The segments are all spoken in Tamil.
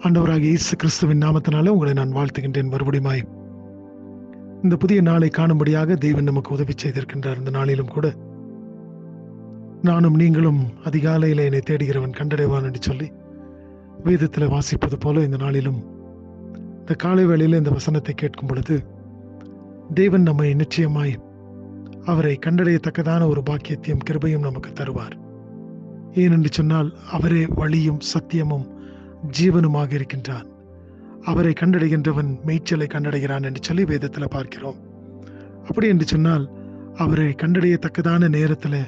ஆண்டவராகிய இயேசு கிறிஸ்துவின் நாமத்தினால உங்களை நான் வாழ்த்துகின்றேன். மறுபடியுமாய் இந்த புதிய நாளை காணும்படியாக தேவன் நமக்கு உதவி செய்திருக்கின்றார். இந்த நாளிலும் கூட நானும் நீங்களும் அதிகாலையில் என்னை தேடுகிறவன் கண்டடைவான் என்று சொல்லி வேதத்தில் வாசிப்பது போல இந்த நாளிலும் இந்த காலை வேளையில் இந்த வசனத்தை கேட்கும் பொழுது தேவன் நம்மை நிச்சயமாய் அவரை கண்டடையத்தக்கதான ஒரு பாக்கியத்தையும் கிருபையும் நமக்கு தருவார். ஏனென்று சொன்னால் அவரே வழியும் சத்தியமும் ஜீவனுமாக இருக்கின்றான். அவரை கண்டடைகின்றவன் மேய்ச்சலை கண்டடைகிறான் என்று சொல்லி வேதத்தில் பார்க்கிறோம். அப்படி என்று சொன்னால் அவரை கண்டடையத்தக்கதான நேரத்தில்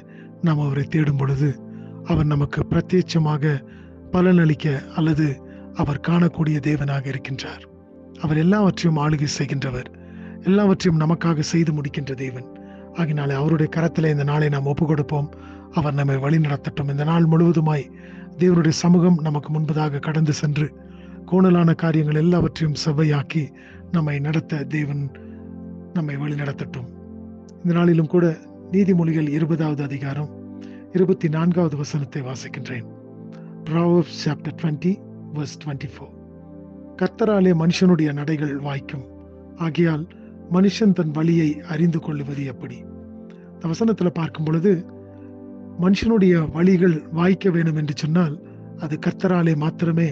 நாம் அவரை தேடும் பொழுது அவர் நமக்கு பிரத்யட்சமாக பலனளிக்க அல்லது அவர் காணக்கூடிய தேவனாக இருக்கின்றார். அவர் எல்லாவற்றையும் ஆளுகை செய்கின்றவர், எல்லாவற்றையும் நமக்காக செய்து முடிக்கின்ற தேவன். ஆகினாலே அவருடைய கரத்திலே இந்த நாளை நாம் ஒப்பு கொடுப்போம். அவர் நம்மை வழி நடத்தட்டும். இந்த நாள் முழுவதுமாய் தேவனுடைய சமூகம் நமக்கு முன்பதாக கடந்து சென்று கோணலான காரியங்கள் எல்லாவற்றையும் செவ்வையாக்கி நம்மை நடத்த தேவன் நம்மை வழி நடத்தட்டும். இந்த நாளிலும் கூட நீதிமொழிகள் 20வது அதிகாரம் 24வது வசனத்தை வாசிக்கின்றேன். Proverbs chapter 20 verse 24. கர்த்தராலே மனுஷனுடைய நடைகள் வாய்க்கும், ஆகையால் மனுஷன் தன் வழியை அறிந்து கொள்ளுவது எப்படி? இந்த வசனத்தில் பார்க்கும் பொழுது மனுஷனுடைய வழிகள் வாய்க்க வேண்டும் என்று சொன்னால் அது கர்த்தராலே மாத்திரமே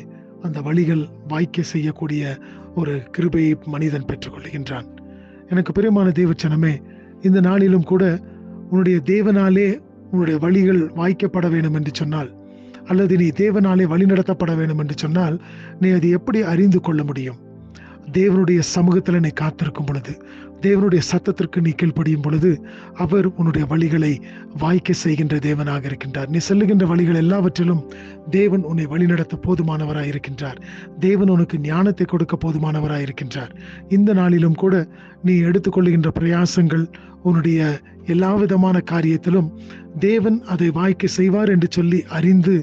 அந்த வழிகள் வாய்க்க செய்யக்கூடிய ஒரு கிருபையை மனிதன் பெற்றுக்கொள்கின்றான். எனக்கு பிரியமான தேவச்சனமே, இந்த நாளிலும் கூட உன்னுடைய தேவனாலே உன்னுடைய வழிகள் வாய்க்கப்பட வேண்டும் என்று சொன்னால் அல்லது நீ தேவனாலே வழிநடத்தப்பட வேண்டும் என்று சொன்னால் நீ அதை எப்படி அறிந்து கொள்ள முடியும்? தேவனுடைய சமூகத்தில் நீ காத்திருக்கும் பொழுது, தேவனுடைய சத்தத்திற்கு நீ கீழ்ப்படியும் பொழுது அவர் உன்னுடைய வழிகளை வாய்க்க செய்கின்ற தேவனாக இருக்கின்றார். நீ செல்லுகின்ற வழிகள் எல்லாவற்றிலும் தேவன் உன்னை வழிநடத்த போதுமானவராய் இருக்கின்றார். தேவன் உனக்கு ஞானத்தை கொடுக்க போதுமானவராய் இருக்கின்றார். இந்த நாளிலும் கூட நீ எடுத்துக்கொள்ளுகின்ற பிரயாசங்கள், உன்னுடைய எல்லா விதமான காரியத்திலும் தேவன் அதை வாய்க்க செய்வார் என்று சொல்லி அறிந்து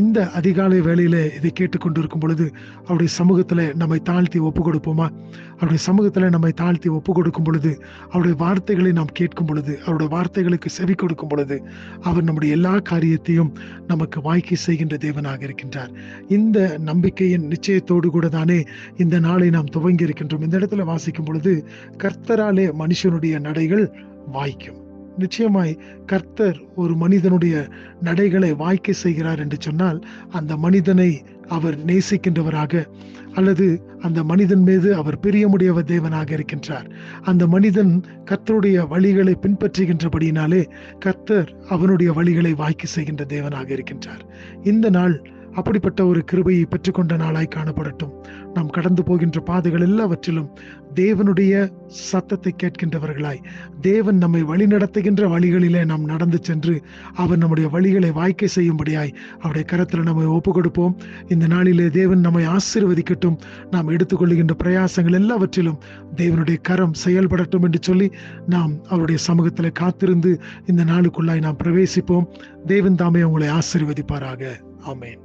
இந்த அதிகாலை வேளையில இதை கேட்டுக்கொண்டிருக்கும் பொழுது அவருடைய சமூகத்துல நம்மை தாழ்த்தி ஒப்பு கொடுப்போமா? அவருடைய சமூகத்துல நம்மை தாழ்த்தி ஒப்பு கொடுக்கும் பொழுது, அவருடைய வார்த்தைகளை நாம் கேட்கும் பொழுது, அவருடைய வார்த்தைகளுக்கு செவி கொடுக்கும் பொழுது அவர் நம்முடைய எல்லா காரியத்தையும் நமக்கு வாய்க்க செய்கின்ற தேவனாக இருக்கின்றார். இந்த நம்பிக்கையின் நிச்சயத்தோடு கூட தானே இந்த நாளை நாம் துவங்கி இருக்கின்றோம். இந்த இடத்துல வாசிக்கும் பொழுது கர்த்தராலே மனுஷனுடைய நடைகள் வாய்க்கும். நிச்சயமாய் கர்த்தர் ஒரு மனிதனுடைய நடைகளை வாய்க்க செய்கிறார் என்று சொன்னால் அந்த மனிதனை அவர் நேசிக்கின்றவராக அல்லது அந்த மனிதன் மீது அவர் பிரியமுடைய தேவனாக இருக்கின்றார். அந்த மனிதன் கர்த்தருடைய வழிகளை பின்பற்றுகின்றபடியினாலே கர்த்தர் அவனுடைய வழிகளை வாய்க்க செய்கின்ற தேவனாக இருக்கின்றார். இந்த நாள் அப்படிப்பட்ட ஒரு கிருபையை பெற்றுக்கொண்ட நாளாய் காணப்படட்டும். நாம் கடந்து போகின்ற பாதைகள் எல்லாவற்றிலும் தேவனுடைய சத்தத்தை கேட்கின்றவர்களாய், தேவன் நம்மை வழி நடத்துகின்ற வழிகளிலே நாம் நடந்து சென்று அவர் நம்முடைய வழிகளை வாய்க்க செய்யும்படியாய் அவருடைய கரத்தில் நம்மை ஒப்பு கொடுப்போம். இந்த நாளிலே தேவன் நம்மை ஆசீர்வதிக்கட்டும். நாம் எடுத்துக்கொள்ளுகின்ற பிரயாசங்கள் எல்லாவற்றிலும் தேவனுடைய கரம் செயல்படட்டும் என்று சொல்லி நாம் அவருடைய சமூகத்தில் காத்திருந்து இந்த நாளுக்குள்ளாய் நாம் பிரவேசிப்போம். தேவன் தாமே உங்களை ஆசீர்வதிப்பாராக. ஆமென்.